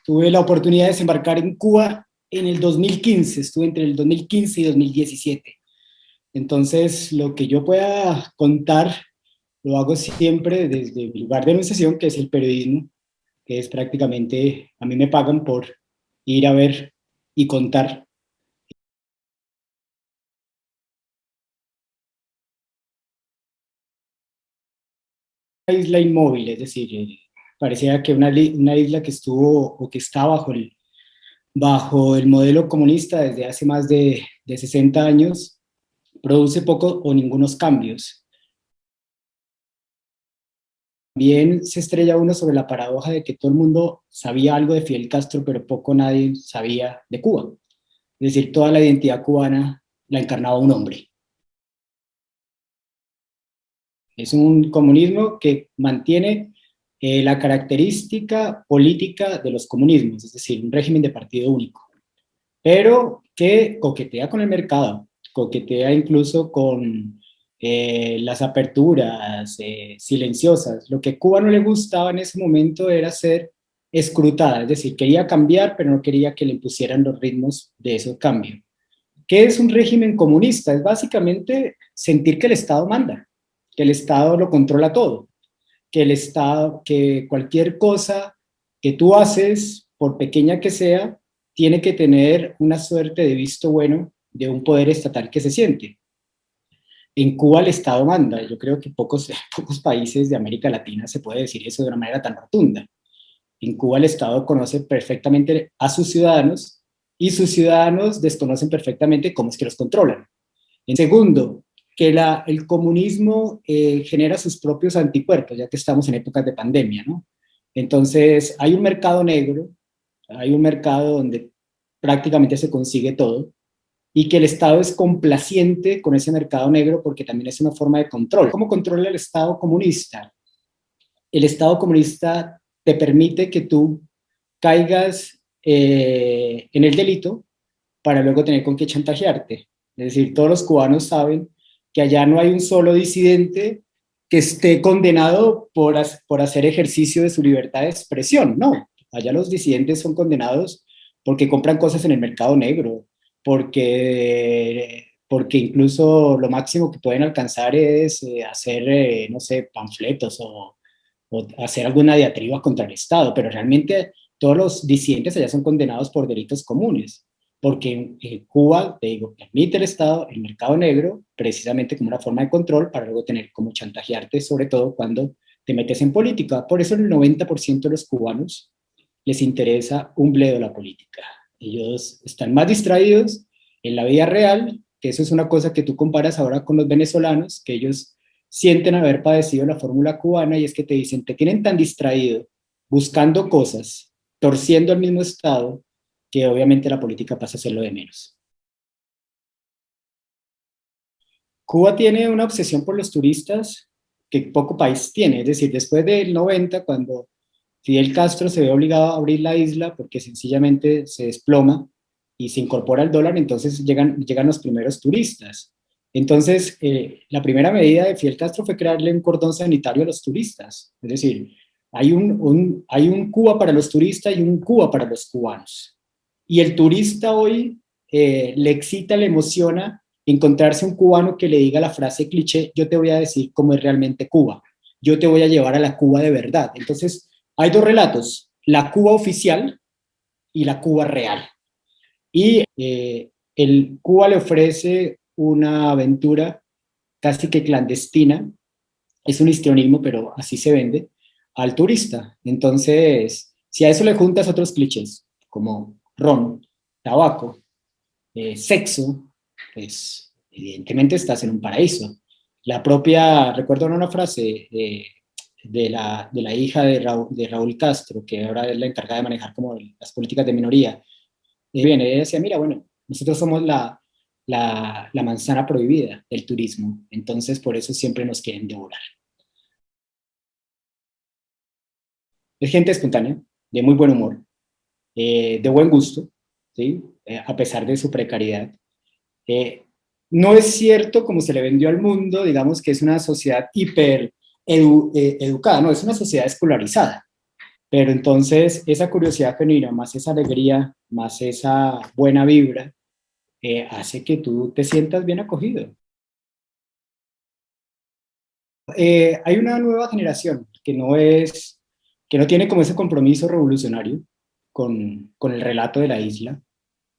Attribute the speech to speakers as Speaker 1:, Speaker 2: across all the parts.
Speaker 1: Tuve la oportunidad de desembarcar en Cuba en el 2015, estuve entre el 2015 y 2017. Entonces, lo que yo pueda contar, lo hago siempre desde mi lugar de enunciación, que es el periodismo, que es prácticamente, a mí me pagan por ir a ver y contar. Una isla inmóvil, es decir, parecía que una isla que estuvo o que está bajo el modelo comunista desde hace más de 60 años, produce poco o ningunos cambios. También se estrella uno sobre la paradoja de que todo el mundo sabía algo de Fidel Castro, pero poco nadie sabía de Cuba. Es decir, toda la identidad cubana la encarnaba un hombre. Es un comunismo que mantiene la característica política de los comunismos, es decir, un régimen de partido único, pero que coquetea con el mercado, coquetea incluso con las aperturas silenciosas. Lo que a Cuba no le gustaba en ese momento era ser escrutada, es decir, quería cambiar, pero no quería que le impusieran los ritmos de ese cambio. ¿Qué es un régimen comunista? Es básicamente sentir que el Estado manda, que el Estado lo controla todo, que el Estado, que cualquier cosa que tú haces, por pequeña que sea, tiene que tener una suerte de visto bueno de un poder estatal que se siente. En Cuba el Estado manda. Yo creo que pocos países de América Latina se puede decir eso de una manera tan rotunda. En Cuba el Estado conoce perfectamente a sus ciudadanos y sus ciudadanos desconocen perfectamente cómo es que los controlan. En segundo, que el comunismo genera sus propios anticuerpos, ya que estamos en épocas de pandemia, ¿no? Entonces, hay un mercado negro, hay un mercado donde prácticamente se consigue todo, y que el Estado es complaciente con ese mercado negro porque también es una forma de control. ¿Cómo controla el Estado comunista? El Estado comunista te permite que tú caigas en el delito para luego tener con qué chantajearte. Es decir, todos los cubanos saben que allá no hay un solo disidente que esté condenado por hacer ejercicio de su libertad de expresión. No, allá los disidentes son condenados porque compran cosas en el mercado negro, porque incluso lo máximo que pueden alcanzar es hacer, no sé, panfletos o hacer alguna diatriba contra el Estado, pero realmente todos los disidentes allá son condenados por delitos comunes, porque en Cuba, te digo, permite el Estado el mercado negro precisamente como una forma de control para luego tener como chantajearte, sobre todo cuando te metes en política. Por eso el 90% de los cubanos les interesa un bledo la política. Ellos están más distraídos en la vida real, que eso es una cosa que tú comparas ahora con los venezolanos, que ellos sienten haber padecido la fórmula cubana, y es que te dicen, te tienen tan distraído buscando cosas, torciendo al mismo Estado, que obviamente la política pasa a ser lo de menos. Cuba tiene una obsesión por los turistas que poco país tiene, es decir, después del 90, cuando Fidel Castro se ve obligado a abrir la isla porque sencillamente se desploma y se incorpora el dólar, entonces llegan los primeros turistas. Entonces, la primera medida de Fidel Castro fue crearle un cordón sanitario a los turistas. Es decir, hay un Cuba para los turistas y un Cuba para los cubanos. Y el turista hoy le excita, le emociona encontrarse un cubano que le diga la frase cliché, yo te voy a decir cómo es realmente Cuba, yo te voy a llevar a la Cuba de verdad. Entonces, hay dos relatos, la Cuba oficial y la Cuba real. Y el Cuba le ofrece una aventura casi que clandestina, es un histrionismo, pero así se vende, al turista. Entonces, si a eso le juntas otros clichés, como ron, tabaco, sexo, pues evidentemente estás en un paraíso. La propia, recuerdo una frase de la hija de Raúl Castro, que ahora es la encargada de manejar como las políticas de minoría. Bien, ella decía, mira, bueno, nosotros somos la manzana prohibida del turismo, entonces por eso siempre nos quieren devorar. Es gente espontánea, de muy buen humor, de buen gusto, ¿sí? A pesar de su precariedad. Eh, no es cierto, como se le vendió al mundo, digamos que es una sociedad educada, no, es una sociedad escolarizada. Pero entonces esa curiosidad genuina, más esa alegría, más esa buena vibra, hace que tú te sientas bien acogido. Hay una nueva generación que no tiene como ese compromiso revolucionario con el relato de la isla,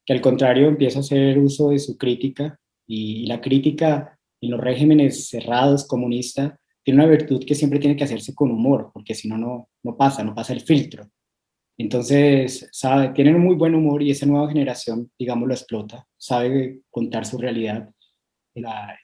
Speaker 1: que al contrario empieza a hacer uso de su crítica, y la crítica en los regímenes cerrados comunistas tiene una virtud que siempre tiene que hacerse con humor, porque si no, no pasa el filtro. Entonces, tienen un muy buen humor y esa nueva generación, digamos, lo explota, sabe contar su realidad la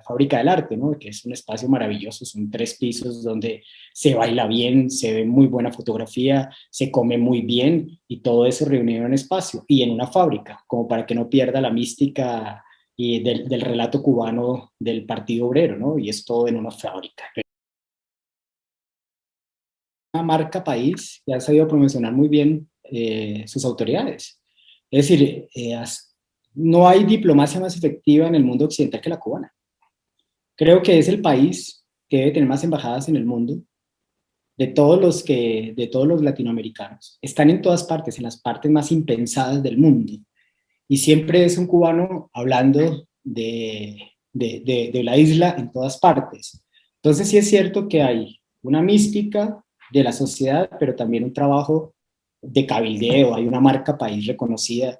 Speaker 1: Fábrica del Arte, ¿no? Que es un espacio maravilloso, son 3 pisos donde se baila bien, se ve muy buena fotografía, se come muy bien y todo eso reunido en un espacio y en una fábrica, como para que no pierda la mística y del relato cubano del Partido Obrero, ¿no? Y es todo en una fábrica. Una marca país que ha sabido promocionar muy bien sus autoridades. Es decir, no hay diplomacia más efectiva en el mundo occidental que la cubana. Creo que es el país que debe tener más embajadas en el mundo de todos los latinoamericanos. Están en todas partes, en las partes más impensadas del mundo. Y siempre es un cubano hablando de la isla en todas partes. Entonces sí es cierto que hay una mística de la sociedad, pero también un trabajo de cabildeo, hay una marca país reconocida